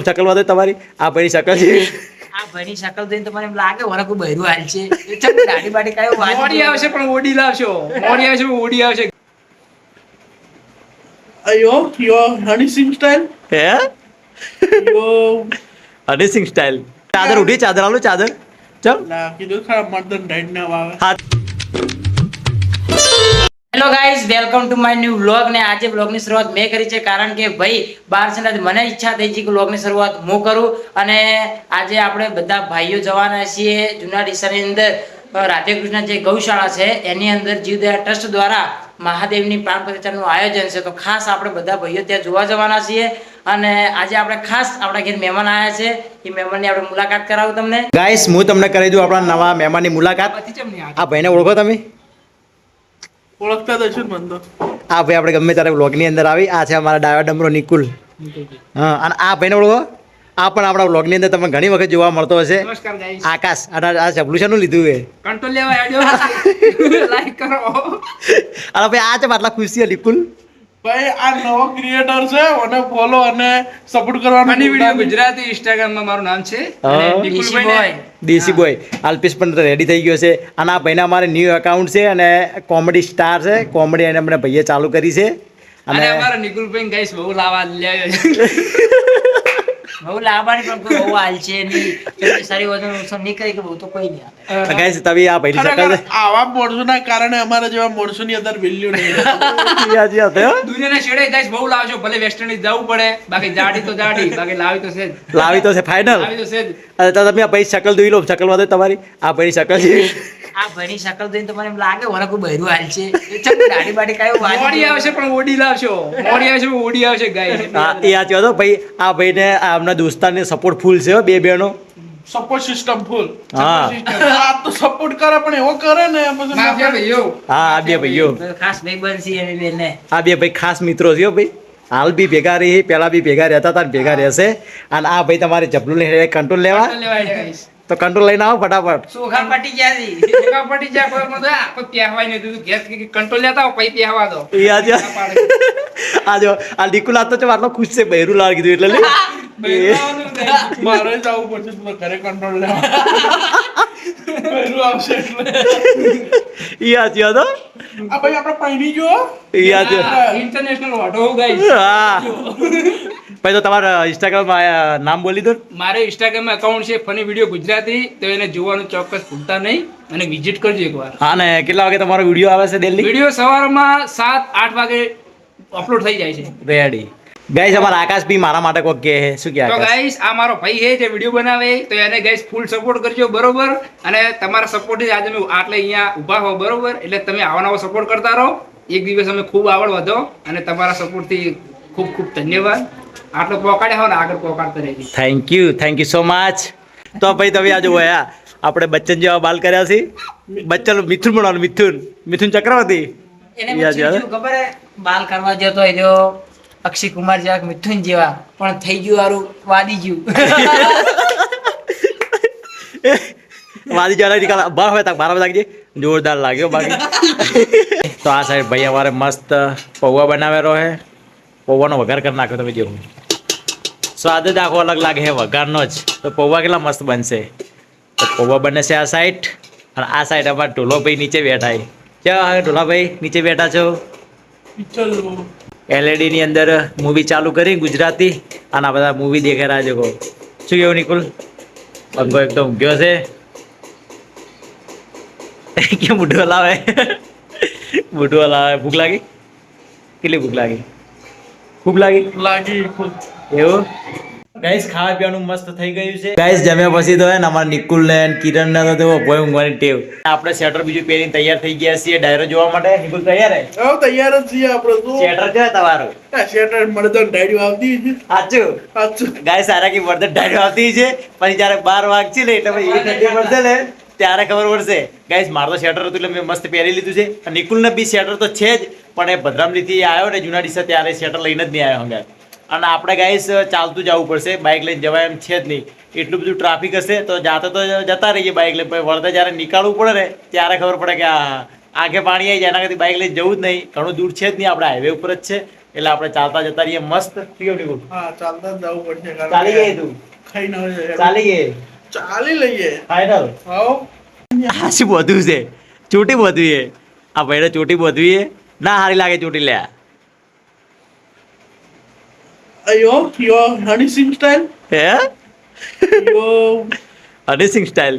શકલ વાદે તમારી આ ભાઈની શકલ છે આ ભાઈની શકલ જોઈને તો મને એમ લાગે વરક બહેરું હાલ છે ચમ દાઢી બાડી કાયો મોડી આવશે પણ ઓડી લાવશો મોડી આવશે પણ ઓડી આવશે Ayo, your honey sing style. હે Yo, હની સિંગ સ્ટાઇલ ચાદર ઉઠી ચાદર આલો ચાદર ચલ lah, kita kan mutton died na wawa. હા hello guys welcome to my new vlog ને આજે વ્લોગની શરૂઆત મેં કરી છે કારણ કે ભાઈ બાર છે ને મને ઈચ્છા થઈ છે કે વ્લોગની શરૂઆત હું કરું અને આજે આપણે બધા ભાઈઓ જવાના છીએ જૂના ડીસાની અંદર રાધેકૃષ્ણ જે ગૌશાળા છે એની અંદર જીવદયા ટ્રસ્ટ દ્વારા મહાદેવની પ્રાણ પ્રતિષ્ઠાનું આયોજન છે તો ખાસ આપણે બધા ભાઈઓ ત્યાં જોવા જવાના છીએ અને આજે આપણે ખાસ આપણા ઘેર મહેમાન આવ્યા છે એ મહેમાનની આપણે મુલાકાત કરાવું તમને ગાઈસ હું તમને કરી દઉં આપણા નવા મહેમાનની મુલાકાત પછી ચમ નહીં આ ભાઈને ઓળખો તમે ઓળખતા તો છું મને તો આ ભાઈ આપણે ગમે ત્યારે વ્લોગની અંદર આવી આ છે અમારા ડાયો ડમરો નિકુલ હા અને આ ભાઈને ઓળખો આ પણ આપણા વ્લોગની અંદર તમને ઘણી વખત જોવા મળતો હશે નમસ્કાર ગાઈસ આકાશ અને આ ચપલું શાનું લીધું એ કંટ્રોલ લેવા આવજો લાઈક કરો અને ભાઈ આ છે આટલા ખુશી છે નિકુલ ભાઈ આ નવો ક્રિએટર છે મને ફોલો અને સપોર્ટ કરવાનું ફની વિડિયો ગુજરાતી ઇન્સ્ટાગ્રામ માં મારું નામ છે અને હા. નિકુલભાઈ ને દેશી બોય અલ્પેશ પણ રેડી થઈ ગયો છે અને આ ભાઈના અમારે ન્યૂ એકાઉન્ટ છે અને કોમેડી સ્ટાર છે કોમેડી એને અમને ભાઈએ ચાલુ કરી છે અને અને અમારા નિકુલભાઈ ગાઈસ બહુ લાવા લે બહુ લાવવાની પણ કોઈ બહુ હાલ છે નહીં સારી વજન ઓછો નહીં કરી કે બહુ તો કોઈ નહીં આવે ગાઈસ તમે આ ભાઈની શકલ ખરેખર આવા માણસોના કારણે અમારા જેવા માણસોની અંદર વેલ્યુ નહીં યાજી હતો દુનિયાના છેડે ગાઈસ બહુ લાવજો ભલે વેસ્ટ ઇન્ડિઝ જવું પડે બાકી જાડી તો જાડી બાકી લાવી તો છે જ લાવી તો છે ફાઇનલ લાવી તો છે જ અને તો તમે આ ભાઈ શકલ જોઈ લો શકલ વાદે તમારી આ ભાઈની શકલ છે આ ભાઈની શકલ જોઈને તો મને એમ લાગે વરક બહેરું હાલ છે ચમ દાઢી બાડી કાયો મોડી આવશે પણ ઓડી લાવશો મોડી આવશે પણ ઓડી આવશે ગાઈસ હા એ યાદ હતો ભાઈ આ ભાઈને આમના દોસ્તારને સપોર્ટ ફૂલ છે હો, બે બહેનો સપોર્ટ સિસ્ટમ ફૂલ હા આ તો સપોર્ટ કરે પણ એવો કરે ને પછી માફિયા ભાઈઓ હા આ બે ભાઈઓ ખાસ ભાઈ બનશી એની બેને આ બે ભાઈ ખાસ મિત્રો છે હો ભાઈ હાલ બી ભેગા રહી પહેલા બી ભેગા રહેતા હતા ને ભેગા રહેશે અને આ ભાઈ તમારે જબલું લઈને કંટ્રોલ લેવા કંટ્રોલ લેવાય ગાઈસ તો કંટ્રોલ લઈને આવો ફટાફટ સોખા પટી ગયા છે એકા પટી જાય કોઈ મત આ કોઈ પહેવાય નહીં દીધું ગેસ કે કંટ્રોલ લેતા આવો પછી પહેવા દો એ આજે આ જો આ નિકુલ આ તો છે આટલો ખુશ છે બહેરું લાલ કીધું એટલે લે. મારે જવું પડશે તો ઘરે કંટ્રોલ લેવા પહેલું આવશે એટલે એ આજે હતો આ ભાઈ આપણે પાણી જો એ આજે ઇન્ટરનેશનલ વાટો ગાઈસ હા ભાઈ તો તમારા ઇન્સ્ટાગ્રામમાં નામ બોલી દો ને. મારે ઇન્સ્ટાગ્રામ એકાઉન્ટ છે ફની વિડિયો ગુજરાતી તો એને જોવાનું ચોક્કસ ભૂલતા નહીં અને વિઝિટ કરજો એકવાર હા ને કેટલા વાગે તમારો વિડીયો આવે છે દિલ્હી વિડિયો સવારમાં 7-8 વાગે અપલોડ થઈ જાય છે રેડી ગાઈસ અમારા આકાશ બી મારા માટે કોક કે છે. શું કે તો આકાશ ગાઈસ આ મારો ભાઈ છે જે વિડિયો બનાવે તો એને ગાઈસ ફૂલ સપોર્ટ કરજો બરોબર અને તમારા સપોર્ટ થી આજે અમે આટલે અહીંયા ઊભા હો બરોબર એટલે તમે આવા નવો સપોર્ટ કરતા રહો એક દિવસ અમે ખૂબ આગળ વધો અને તમારા સપોર્ટ થી ખૂબ ખૂબ ધન્યવાદ આટલો પહોંચાડ્યા હો ને આગળ પહોંચાડતા રહેજો થેન્ક યુ સો મચ તો ભાઈ તમે આજે વયા આપણે બચ્ચન જેવા બાલ કર્યા છે બચ્ચન મિથુન બનાવવાનું મિથુન ચક્રવર્તી એને યાદ યાદ? પૂછ્યું ખબર હે બાલ કરવા જતો એ જો અક્ષય કુમાર જેવા મિથુન જેવા પણ થઈ ગયું હારું વાદી ગયું વાદી જરા નિકાલ બાર હોય તક 12 વાગે જોરદાર લાગ્યો બાકી તો આ સાઈડ ભાઈ અમારે મસ્ત પૌવા બનાવેલો હે પૌવાનો વઘાર કરી નાખ્યો તમે જેવું સ્વાદ જ આખો અલગ લાગે છે વઘારનો જ તો પૌવા કેટલા મસ્ત બનશે તો પૌવા બને છે આ સાઈડ અને આ સાઈડ અમારા ઢોલોભાઈ નીચે બેઠા છે ક્યાં હવે ઢોલાભાઈ નીચે બેઠા છો પિક્ચર LED ની અંદર મૂવી ચાલુ કરી ગુજરાતી અને આ બધા મૂવી દેખાઈ રહ્યા છે કહો શું કેવું નિકુલ પંખો એકદમ ઊંઘ્યો છે કે બુઢો લાવે ભૂખ લાગી કેટલી ભૂખ લાગી ખૂબ લાગી લાગી એવું ગાઈસ ખાવા પીવાનું મસ્ત થઈ ગયું છે ગાઈસ જમ્યા પછી તો હે ને અમારા નિકુલ ને કિરણ ને તો ભોય ઊંઘવાની ટેવ આપણે સ્વેટર બીજું પહેરીને તૈયાર થઈ ગયા છીએ ડાયરો જોવા માટે નિકુલ તૈયાર હે હવે તૈયાર જ છીએ આપણે તો સ્વેટર છે તમારું શેટર મળદન ડાયરી આવતી છે સાચું સાચું ગાય સારા કે વર્ધન ડાયરો આવતી છે પછી જ્યારે 12 વાગશે ને એટલે પછી એ ઠંડી પડશે ને ત્યારે ખબર પડશે ગાઈસ મારું તો શેટર હતું એટલે મેં મસ્ત પહેરી લીધું છે અને નિકુલને બી શેટર તો છે જ પણ એ ભદ્રામલીથી આવ્યો ને જૂના ડીસા ત્યારે શેટર લઈને જ નહીં આવ્યો હંગાર અને આપણે ગાઈસ ચાલતું જવું પડશે બાઇક લઈને જવાય એમ છે જ નહીં એટલું બધું ટ્રાફિક હશે તો જાતે તો જતા રહીએ બાઇક લઈને પછી વળતા જ્યારે નીકાળવું પડે ને ત્યારે ખબર પડે કે આગે પાણી આવી જાય એના કરતી બાઇક લઈને જવું જ નહીં ઘણું દૂર છે જ નહીં આપણે હાઈવે ઉપર જ છે એટલે આપણે ચાલતા જતા રહીએ મસ્ત. કેવું નીકળું? હા ચાલતા જ જવું પડશે કારણ ચાલી કે ગઈ તું? ખાઈને હવે જઈએ. ચાલી ગઈ ચાલી લઈએ ફાઈનલ? આવો હાસી બધું છે, ચોટી બધું છે. આ ભાઈને ચોટી બધું છે ના હારી લાગે ચોટી લે. અયો યો હની સિંગ સ્ટાइल હે યો હની સિંગ સ્ટાઇલ.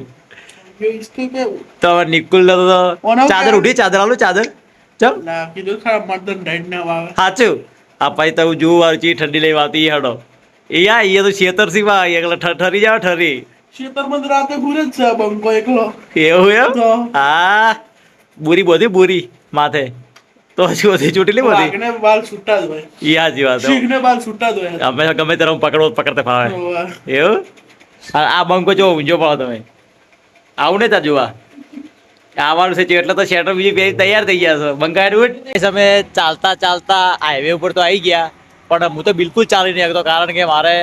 યો इसके के તો હવે નિકુલ તો ઓનો ચાદર કે- ઉઠી, ચાદર આલું ચાદર ચમ લા કીધું ખરા મર્દન ડાઈટ ના વાવે સાચું. આ ભાઈ તો જોવું વાર ચી ઠંડી લઈ આવતી હડો એ યા એ તો છેતરસી માં એકલા ઠરી જાવ ઠરી. ખેતરમાં તો રાતે ઘૂરે જ છે બંકો એકલો એવું એમ? તો હા બુરી બધી બુરી માથે તો હજી બધી ચોટી લે બધી. વાઘને બાલ છૂટા જ હોય ઈ હાચી વાત હો. શીખને બાલ છૂટા જ હોય અમે ગમે ત્યારે પકડો પકડતે ફાવે હોવે. એવું. આ બંકો જો ઊંઝો પાડો તમે આવું ને ત્યાં જોવા આવવાનું છે એટલે તો શેટર બીજી પહેરી તૈયાર થઈ ગયા છો બંકાય ઉઠ. અમે ચાલતા ચાલતા હાઈવે ઉપર તો આવી ગયા પણ હું તો બિલકુલ ચાલી નહીં શકતો કારણ કે મારે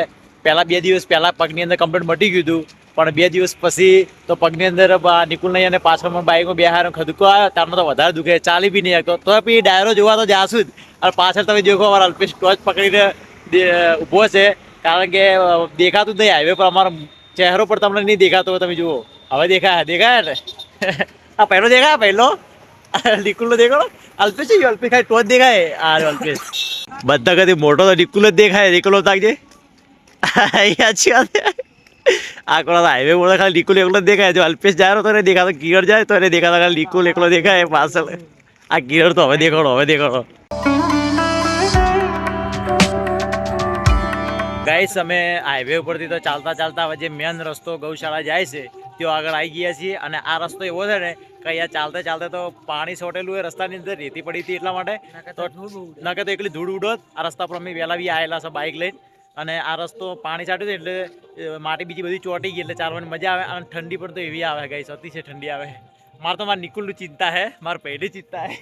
પહેલા 2 દિવસ પહેલા પગની અંદર કમ્પ્લેટ મટી ગયું હતું પણ 2 દિવસ પછી તો પગની અંદર નિકુલ નહીં અને પાછળમાં બાઈકમાં બેહારનો ખદકો આવ્યો ત્યારનો તો વધારે દુખે ચાલી બી નહીં શકતો તો બી ડાયરો જોવા તો જાશું જ. અને પાછળ તમે દેખો અમારા અલ્પેશ ટોચ પકડીને ઊભો છે કારણ કે દેખાતું જ નહીં હાઈવે પર અમારો ચહેરો પર તમને નહીં દેખાતો હોય તમે જુઓ હવે દેખાય ને આ પહેલો દેખાય પહેલો નિકુલનો દેખો અલ્પેશ અલ્પેશ ખાલી ટોચ દેખાય. આ અલ્પેશ બધા કદી મોટો તો નિકુલ જ દેખાય નિકુલ તાકજે સાચી વાત. આ કોણ હાઈવે બોલે ખાલી નિકુલ એકલો જ દેખાય. જો અલ્પેશ જાય તો એને દેખાતો કિરણ જાય તો એને દેખાતા ખાલી નિકુલ એકલો દેખાય પાછળ. આ કિરણ તો હવે દેખાડો. ગાઈસ અમે હાઈવે ઉપરથી તો ચાલતા ચાલતા હવે જે મેન રસ્તો ગૌશાળા જાય છે ત્યાં આગળ આવી ગયા છીએ અને આ રસ્તો એવો છે ને કે અહીંયા ચાલતા ચાલતા તો પાણી સોટેલું હોય રસ્તાની અંદર રેતી પડી હતી એટલા માટે તો નકે તો એકલી ધૂળ ઉડોત. આ રસ્તા પર અમે વહેલા બી આવેલા છે બાઇક લઈને અને આ રસ્તો પાણી છાંટ્યું છે એટલે માટી બીજી બધી ચોટી ગઈ એટલે ચાલવાની મજા આવે અને ઠંડી પણ તો એવી આવે ગાઈસ અતિશય ઠંડી આવે. મારે નિકુલનું ચિંતા હે મારે પહેલી ચિંતા હે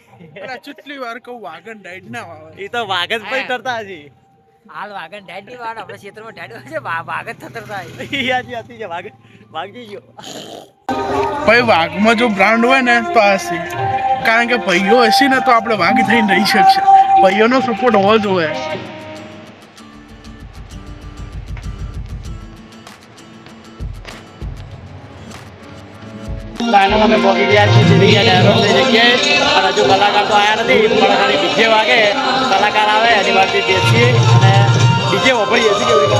કેટલી વાર કહું વાઘન ડાઈટ ના વાવે એ તો વાઘ જ પછી ડરતા હજી હાલ વાગન ડાડી વાળ આપણા ક્ષેત્રમાં ડાડ્યો છે વાગન થતરતા વાગી ગયો. ભાઈ વાઘમાં જો બ્રાન્ડ હોય ને તો આ છે કારણ કે ભાઈઓ હશે ને તો આપણે વાઘ થઈને રહી શકશે. ભાઈઓનો સપોર્ટ હોવો જોઈએ. અમે પહોંચી ગયા છીએ જગ્યાએ અને હજુ કલાકાર તો આવ્યા નથી પણ ખાલી ડીજે વાગે કલાકાર આવે એની વાતથી બેસીએ અને ડીજે વપરીએ છીએ કેવી રીતે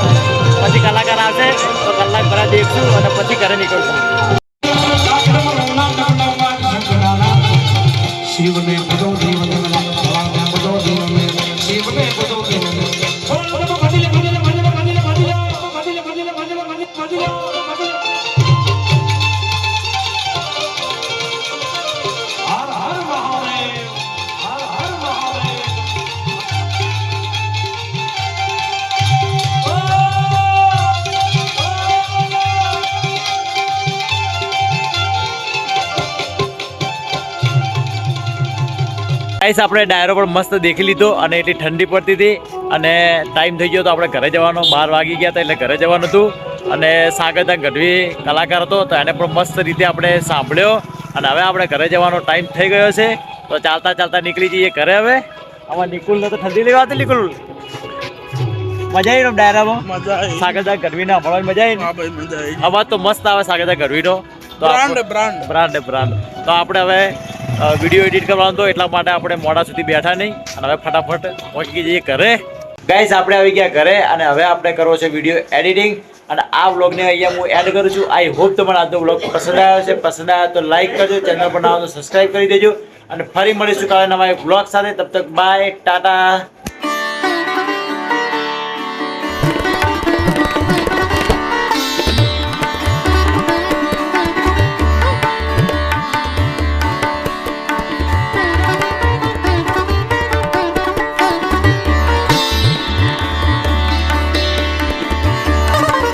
પછી કલાકાર આવશે તો કલાક ભરા દેખશું અને પછી ઘરે નીકળશું. શિવને ભજો જીવને ભજો જીવને શિવને ભજો જીવને ગાઈસ આપણે ડાયરો પણ મસ્ત દેખી લીધો અને એટલી ઠંડી પડતી હતી અને ટાઈમ થઈ ગયો તો આપણે ઘરે જવાનો 12 વાગી ગયા હતા એટલે ઘરે જવાનું હતું અને સાગરતા ગઢવી કલાકાર હતો તો એને પણ મસ્ત રીતે આપણે સાંભળ્યો અને હવે આપણે ઘરે જવાનો ટાઈમ થઈ ગયો છે તો ચાલતા ચાલતા નીકળી જઈએ ઘરે. હવે આમાં નિકુલને તો ઠંડી લેવા હતી. નિકુલ મજા આવી ડાયરામાં મજા આવી. સાગરતા ગઢવીને સાંભળવાની મજા આવી. હા ભાઈ મજા આવી. અવાજ તો મસ્ત આવે સાગરતા ગઢવીનો તો બ્રાન્ડ તો આપણે હવે વિડીયો એડિટ કરવાનો હતો એટલા માટે આપણે મોડા સુધી બેઠા નહીં અને હવે ફટાફટ પહોંચી જઈએ ઘરે. ગાઈસ આપણે આવી ગયા ઘરે અને હવે આપણે કરવો છે વિડીયો એડિટિંગ અને આ વ્લોગને અહીંયા હું એડ કરું છું. આઈ હોપ તમને આજનો વ્લોગ પસંદ આવ્યો તો લાઈક કરજો, ચેનલ પર ના હોય તો સબસ્ક્રાઈબ કરી દેજો અને ફરી મળીશું કાલે નવા વ્લોગ સાથે. તબ તક બાય ટાટા.